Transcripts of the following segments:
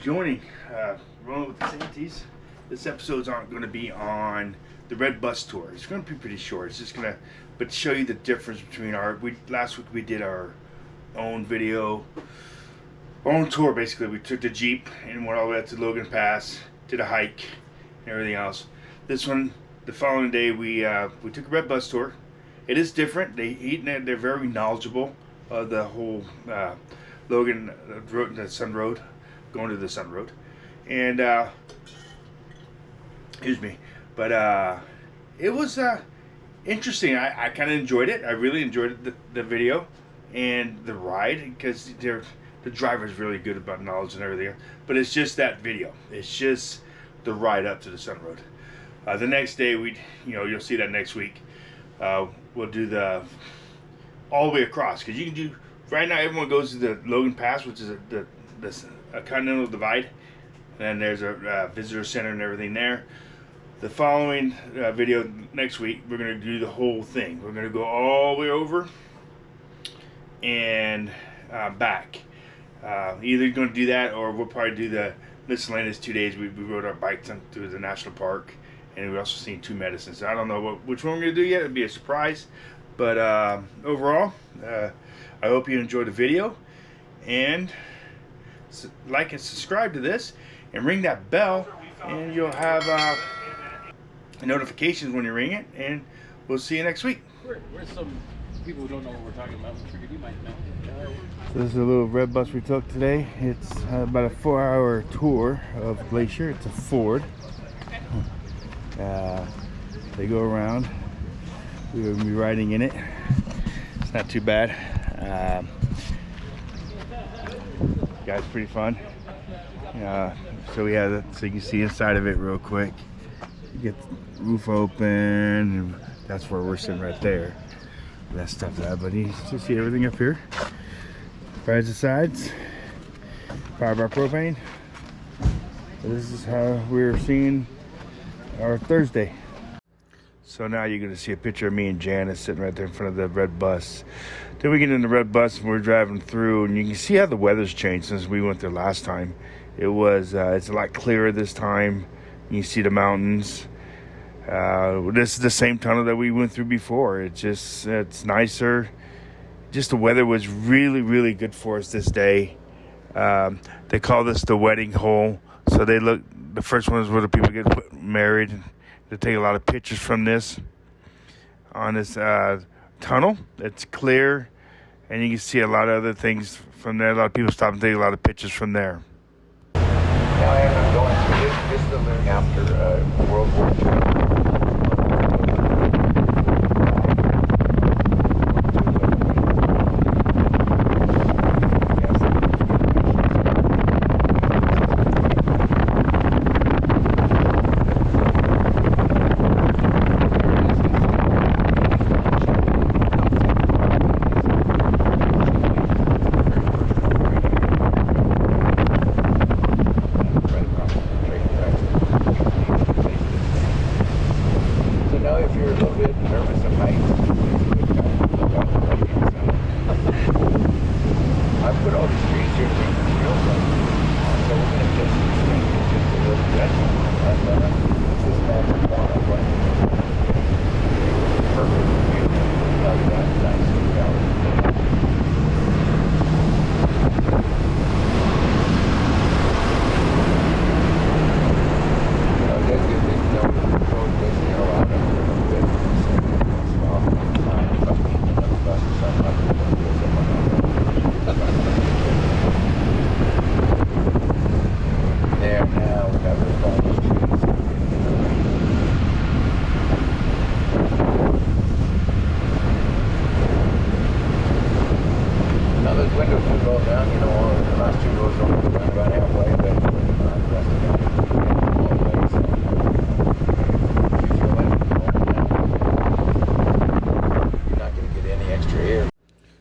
joining. Rolling with the Santies. This episode's aren't going to be on the Red Bus Tour. It's going to be pretty short. It's just going to, but show you the difference between last week we did our own video, our own tour basically. We took the Jeep and went all the way up to Logan Pass, did a hike, and everything else. This one, the following day, we took a Red Bus Tour. It is different. They're very knowledgeable of the whole Logan road, the Sun Road, going to the Sun Road, and excuse me, but it was interesting. I kind of enjoyed it. I really enjoyed the video and the ride because the driver's really good about knowledge and everything. But it's just that video. It's just the ride up to the Sun Road. The next day, you'll see that next week. We'll do the all the way across, because you can do right now. Everyone goes to the Logan Pass, which is the Continental Divide, and then there's a visitor center and everything there. The following video next week, we're going to do the whole thing. We're going to go all the way over and back. Either going to do that, or we'll probably do the miscellaneous 2 days. We rode our bikes through the national park, and we also seen two medicines. So I don't know which one we're going to do yet. It'll be a surprise. But overall, I hope you enjoyed the video, and like and subscribe to this, and ring that bell, and you'll have notifications when you ring it, and we'll see you next week. Where's some people who don't know what we're talking about? We figured you might know. So this is a little red bus we took today. It's about a 4-hour tour of Glacier. It's a Ford. They go around. We will be riding in it. It's not too bad. Guys, pretty fun. So we have, so you can see inside of it real quick. You get the roof open, and that's where we're sitting right there. That stuff there, but you can see everything up here. Rides the sides. 5-bar propane. So this is how we're seeing our Thursday. So now you're going to see a picture of me and Janice sitting right there in front of the red bus. Then we get in the red bus and we're driving through, and you can see how the weather's changed since we went there last time. It's a lot clearer this time. You see the mountains. This is the same tunnel that we went through before. It's nicer. Just the weather was really, really good for us this day. They call this the wedding hole. So the first one is where the people get married. They take a lot of pictures from this on this tunnel. It's clear, and you can see a lot of other things from there. A lot of people stop and take a lot of pictures from there. Now I am going through this building after World War II.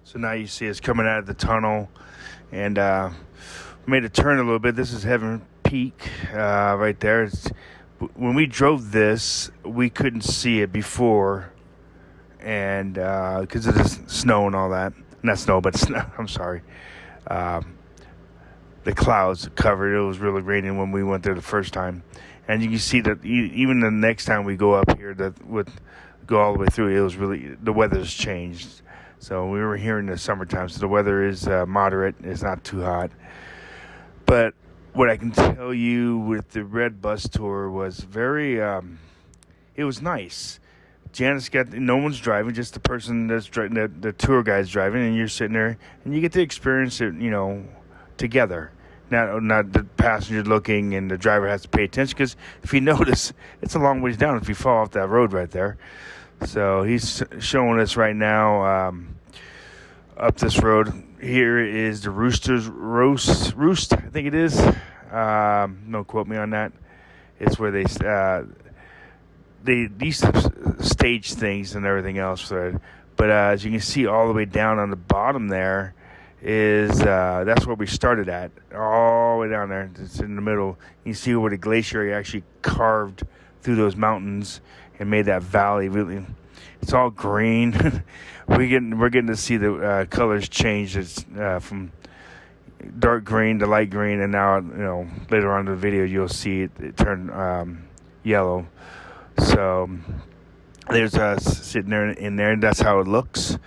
So now you see us coming out of the tunnel, and made a turn a little bit. This is Heaven Peak right there. When we drove this, we couldn't see it before, and because of the snow and all that. Not snow, but snow. I'm sorry. the clouds covered. It was really raining when we went there the first time, and you can see that even the next time we go up here, that would go all the way through. It was really, the weather's changed. So we were here in the summertime, so the weather is moderate. It's not too hot. But what I can tell you with the Red Bus Tour was very, it was nice. Janice no one's driving, just the person that's driving, the tour guide's driving, and you're sitting there, and you get to experience it, together. Not the passenger looking and the driver has to pay attention, because if you notice, it's a long ways down if you fall off that road right there. So he's showing us right now up this road. Here is the Rooster's Roost, I think it is. Don't quote me on that. It's where they used to stage things and everything else. But as you can see all the way down on the bottom there is that's where we started at, all the way down there. It's in the middle. You see where the glacier actually carved through those mountains and made that valley. Really, it's all green. we're getting to see the colors change. It's from dark green to light green, and now later on in the video you'll see it turn yellow. So there's us sitting there in there, and that's how it looks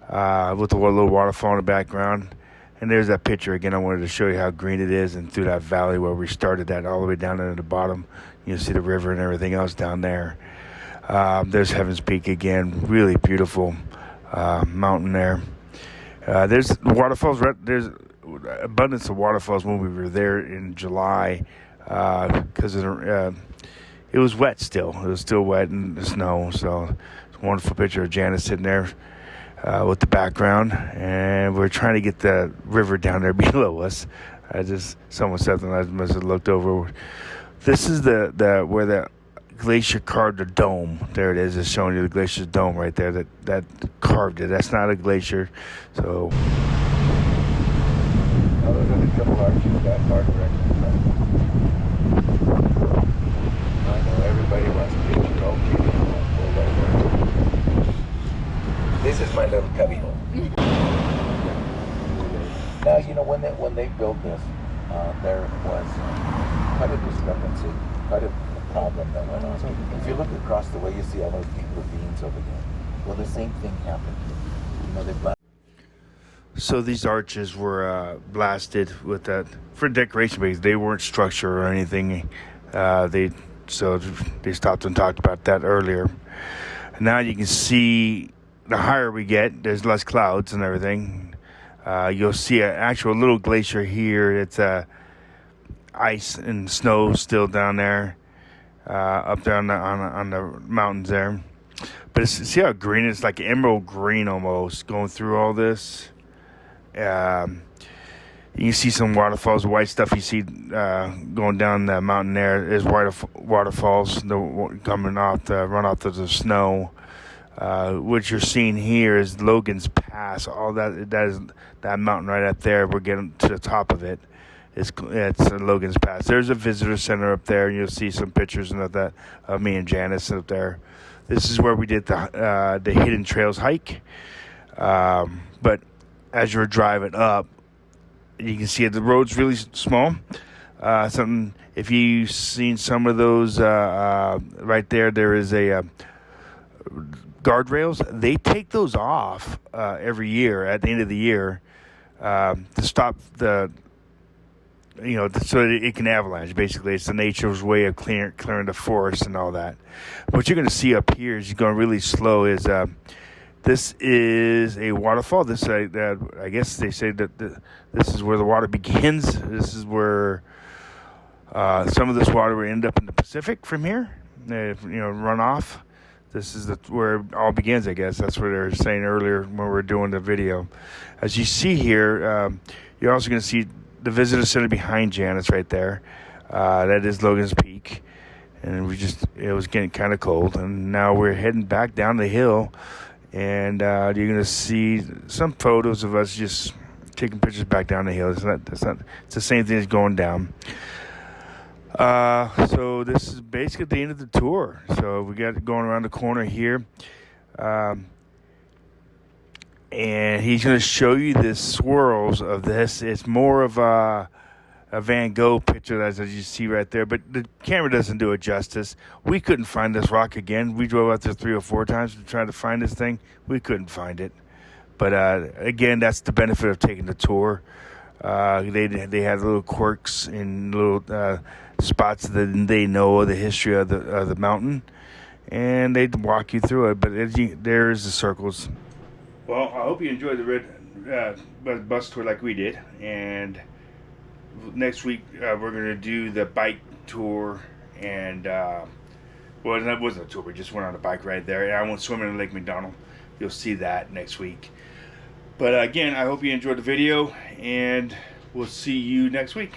with the little waterfall in the background. And there's that picture again. I wanted to show you how green it is, and through that valley where we started at, all the way down to the bottom, you'll see the river and everything else down there. There's Heaven's Peak again, really beautiful mountain there. There's waterfalls. There's abundance of waterfalls when we were there in July, because it was wet still. It was still wet in the snow. So it's a wonderful picture of Janice sitting there with the background, and we're trying to get the river down there below us. Someone said that, I must have looked over. This is the where the glacier carved a dome. There it is. It's showing you the glacier's dome right there. That carved it. That's not a glacier. So now those are the triple arches that hard direction. I know everybody wants to get your own key. This is my little cubby hole. Now when they built this, there was quite a discrepancy, quite a problem that went on. If you look across the way, you see all those deep ravines over there. Well, the same thing happened. They blasted. So these arches were blasted with that for decoration, because they weren't structure or anything. They stopped and talked about that earlier. Now you can see the higher we get, there's less clouds and everything. You'll see an actual little glacier here. It's ice and snow still down there, up there on the mountains there. But see how green it is? Like emerald green almost going through all this. You can see some waterfalls, white stuff you see going down the mountain there is waterfalls coming off the runoff of the snow. What you're seeing here is Logan's Pass. All that mountain right up there. We're getting to the top of it. It's Logan's Pass. There's a visitor center up there, and you'll see some pictures of me and Janice up there. This is where we did the Hidden Trails hike. But as you're driving up, you can see the road's really small. If you've seen some of those right there, there is a guardrails. They take those off every year at the end of the year to stop so it can avalanche. Basically, it's the nature's way of clearing the forest and all that. What you're going to see up here is going really slow. This is a waterfall. I guess they say that this is where the water begins. This is where some of this water will end up in the Pacific from here. Run off. This is where it all begins, I guess. That's what they were saying earlier when we were doing the video. As you see here, you're also going to see the visitor center behind Janice right there. That is Logan's Peak. And it was getting kind of cold. And now we're heading back down the hill. And you're going to see some photos of us just taking pictures back down the hill. It's the same thing as going down. So this is basically the end of the tour. So we got going around the corner here. And he's going to show you the swirls of this. It's more of a Van Gogh picture as you see right there, but the camera doesn't do it justice. We couldn't find this rock again. We drove out there 3 or 4 times to try to find this thing. We couldn't find it. But again, that's the benefit of taking the tour. They had little quirks and little spots that they know the history of the mountain, and they'd walk you through it. But there's the circles. Well, I hope you enjoyed the red bus tour like we did. And next week we're going to do the bike tour. And well, that wasn't a tour. We just went on a bike ride there. And I went swimming in Lake McDonald. You'll see that next week. But again, I hope you enjoyed the video, and we'll see you next week.